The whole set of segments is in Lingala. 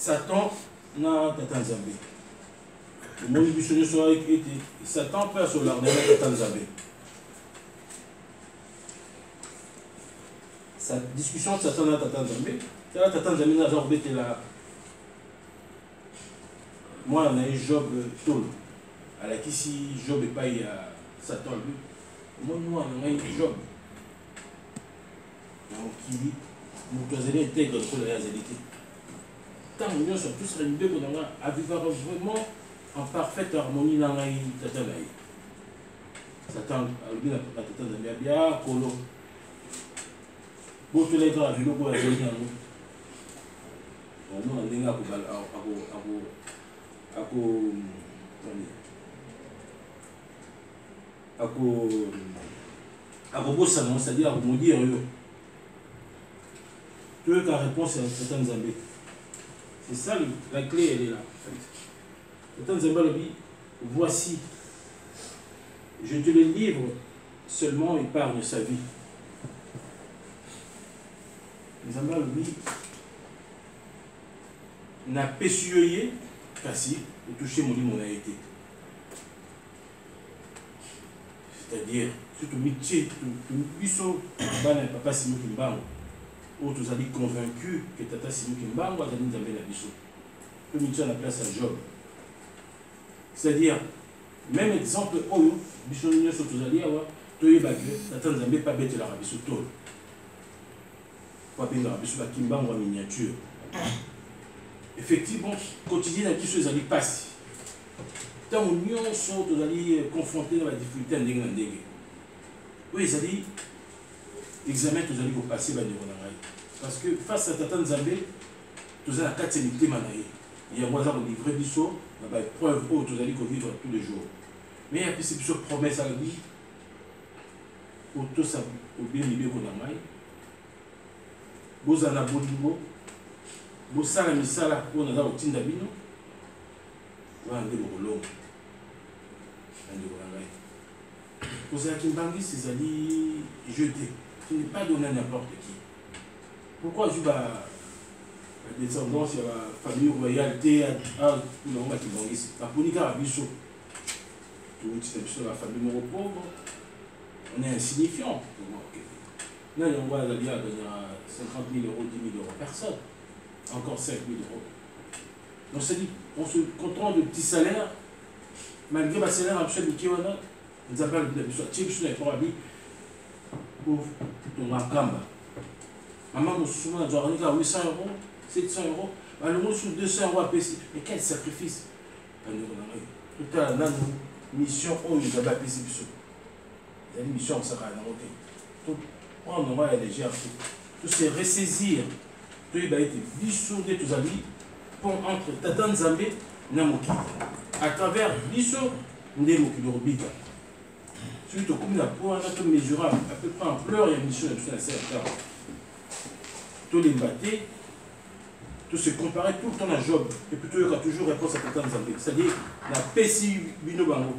Satan n'a Tata Nzambe. Le monde du Seigneur soit été Satan peut sur l'arbre de Tata Nzambe. Sa discussion de Satan n'a Tata Nzambe. Tata Nzambe n'a jamais été là. Moi, on a eu Job Tol. À la qui si Job n'est pas eu à Satan, lui. Moi, nous, on a eu Job. Donc, nous avons intègre pour la réalité. Tant que nous sommes tous réunis, nous avons vraiment en parfaite harmonie dans la Tata Nzambe. Satan, lui, la Tata Nzambe a bien colo. Beaucoup de gens ont vu le coup à la réalité. Nous avons dit c'est-à-dire à vous dire tu veux qu'à réponse à Satan Nzambe. C'est ça la clé, elle est là. Satan Nzambe dit voici, je te le livre, seulement épargne sa vie. Nzambe dit n'a pas su kasi ou toucher mon été. C'est-à-dire, si tu métier, tu biso, papa Simon Kimbango, ou tu as dit convaincu que Tata Simon Kimbango a donné Nzambe la biso. Tu métier à la place à Job. C'est-à-dire, même exemple, Oyo, biso nous sommes tous allés avoir, tu es bagé, Tata Nzambe pas bête la biso tol. Pas bien la biso la Kimbango en miniature. Effectivement, quotidien à qui chose allait passer. Tant que nous sommes confrontés à la difficulté en dégue. Oui, ça dit, l'examen que vous allez vous passer, parce que face à Tata Nzambe, vous avez la 4 sénité manaïe. Il y a un hasard de livrer du saut, il y a une preuve où vous allez vivre tous les jours. Mais il y a une promesse à la vie, pour tout ça, pour bien vivre qu'on a maille. Vous en avez beau vous savez, misala on a au tinda bino wa ndebo kolongo ndebo langai vous avez Kimbangi c'est ali jeté tu n'es pas donné à n'importe qui. Pourquoi je vais la descendance à la famille royauté à non ma Kimbangi la ponika à biso tout c'est la famille moro pauvre on est insignifiant. Là on voit la dia de 50 000 euros 10 000 euros personne. Encore 5 000 euros. Donc, c'est dit, on se contente de petits salaires, malgré ma salaire à chaque Kiwana, nous avons le Tchibus n'est pas habillé pour ton Makamba. Maman, nous souvent, nous avons 800 euros, 700 euros, le monde sous 200 euros à PC. Mais quel sacrifice! Tout à l'heure, nous mission, on nous a baissé. Il y a une mission, ça va à la montée. Tout, on va aller gérer tout. Tout c'est ressaisir. Tu as été biso de tous amis pour entre Tata Nzambe na Mokili. À travers biso de Mokili Robika. Celui qui a commis la poids, on a mesurable, à peu près en pleurs, il y a une mission de la CRTA. Tous les battés, tout se comparer tout le temps à Job. Et plutôt, il y a toujours réponse à Tata Nzambe. C'est-à-dire, na Pessi Bino Bango.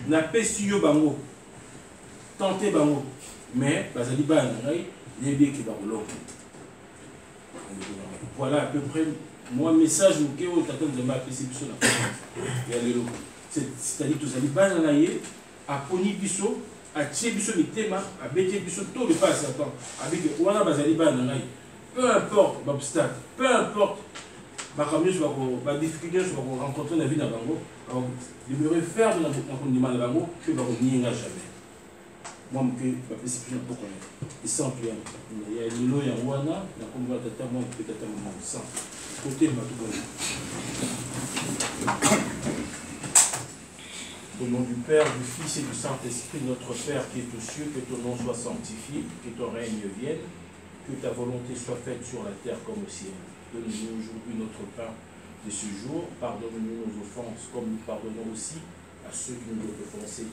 Na Pessi Yo Bango. Tenter Bango. Mais, Bazali Ban, il y a bien qui va rouler. Voilà à peu près mon message que vous avez c'est-à-dire que vous allez pas à poni biso à tirer biso mitema à bêter biso tout le passe avec wana bazali ba peu importe l'obstacle, peu importe ma difficulté je vais rencontrer la vie dans bango demeurer ferme dans mon mal bango que va revenir jamais. Moi que ma perception pour connaître et sans rien il y a lilo ya wana na komba tata moi peut-être un moment sans côté ma tout bon. Au nom du Père, du Fils et du Saint-Esprit, notre Père qui est aux cieux, que ton nom soit sanctifié, que ton règne vienne, que ta volonté soit faite sur la terre comme au ciel. Donne-nous aujourd'hui notre pain de ce jour, pardonne-nous nos offenses comme nous pardonnons aussi à ceux qui nous ont offensés.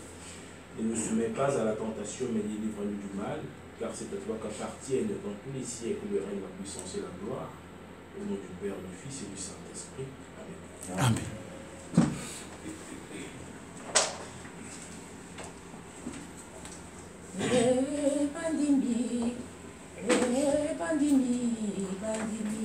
Et ne soumets pas à la tentation, mais délivre-nous du mal, car c'est à toi qu'appartiennent dans tous les siècles le règne, la puissance et la gloire. Au nom du Père, du Fils et du Saint-Esprit. Amen. Amen. Pandini, pandini, pandini,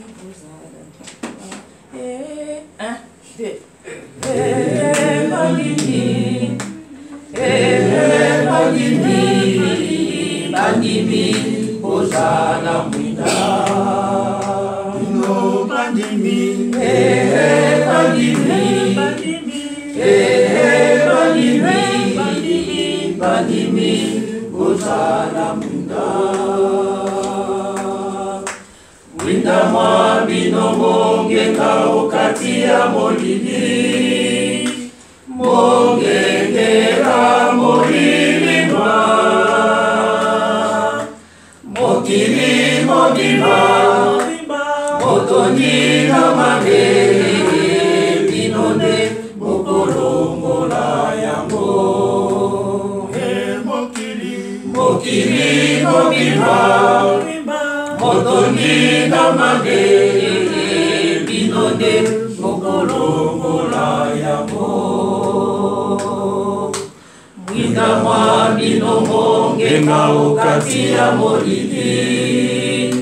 bozala mwinda. Mwinda mwa bino mongenga okati ya molili, mongengera molilima. Mokili mobima, motoni na mabe, binonde bokolongola yango. Mokili mobima, motoni na mabe, binonde bokolongola yango. Mwinda mwa bino mongenga okati ya molili,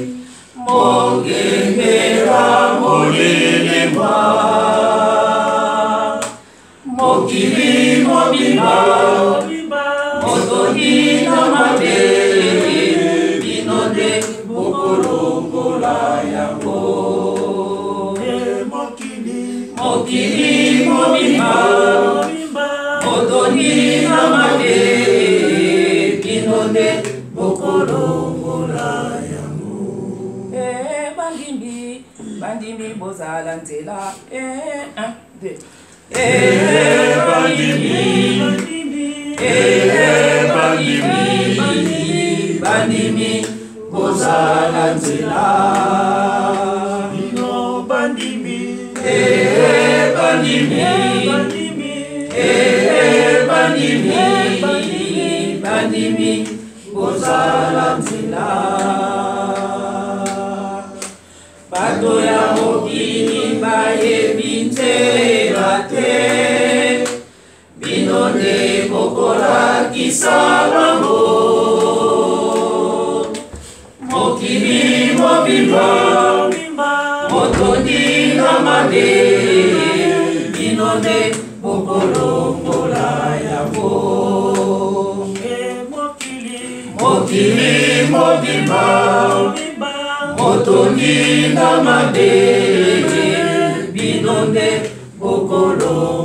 mongengera molilima. Mokili mobima, motoni na mabe, binonde bokolongola yango. Mokili mobima, motoni na mabe, binonde bokolongola yango. Bandimbi, bandimbi bozala nzela. 1, 2. Bandimbi, bandimbi, bandimbi bozala nzela. Bandimbi, bandimbi, bandimbi, bandimbi bozala nzela. Bato ya mokili bayebi nzela te, binonde bokolakisa bango. Mokili mobimba, motoni na mabe, binonde bokolongola yango. Mokili mobimba, motoni na mabe, binonde bokolongola.